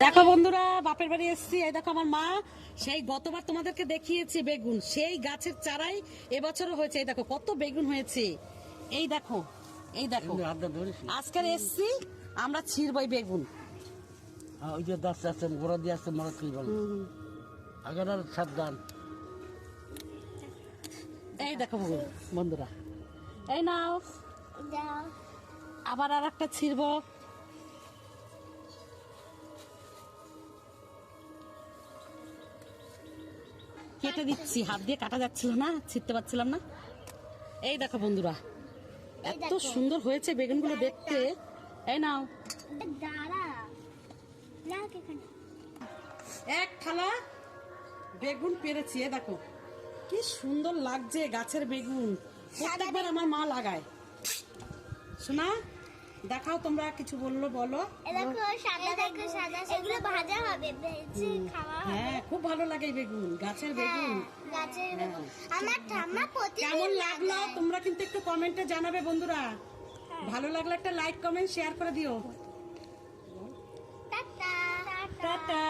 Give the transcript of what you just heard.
দেখো বন্ধুরা, বাপের বাড়ি এসেছি। এই দেখো আমার মা সেই গতবার তোমাদেরকে দেখিয়েছি বেগুন, সেই গাছের চারাই এবছরও হয়েছে। এই দেখো কত বেগুন হয়েছে। এই দেখো, এই দেখো আজকের এসছি আমরা ছিড়বই বেগুন। ওই যে দাস আছে গোড়া দিয়ে আসছে মরা তুই বল আগের আর সাবধান। এই দেখো বন্ধুরা, এই নাও আবার আর একটা ছিড়বো। কেটে দিচ্ছি, হাত দিয়ে কাটা যাচ্ছিল না, ছিঁড়তে পারছিলাম না। এই দেখো বন্ধুরা, এত সুন্দর হয়েছে বেগুনগুলো দেখতে। এই নাও এক থালা বেগুন পেরেছি। এ দেখো কি সুন্দর লাগছে গাছের বেগুন। প্রত্যেকবার আমার মা লাগায়। শোনা দেখাও, তোমরা কিছু বললো বলো। হ্যাঁ, খুব ভালো লাগে বেগুন, গাছের বেগুন। কেমন লাগলো তোমরা কিন্তু একটু কমেন্টে জানাবে বন্ধুরা। ভালো লাগলে একটা লাইক কমেন্ট শেয়ার করে দিও। টাটা।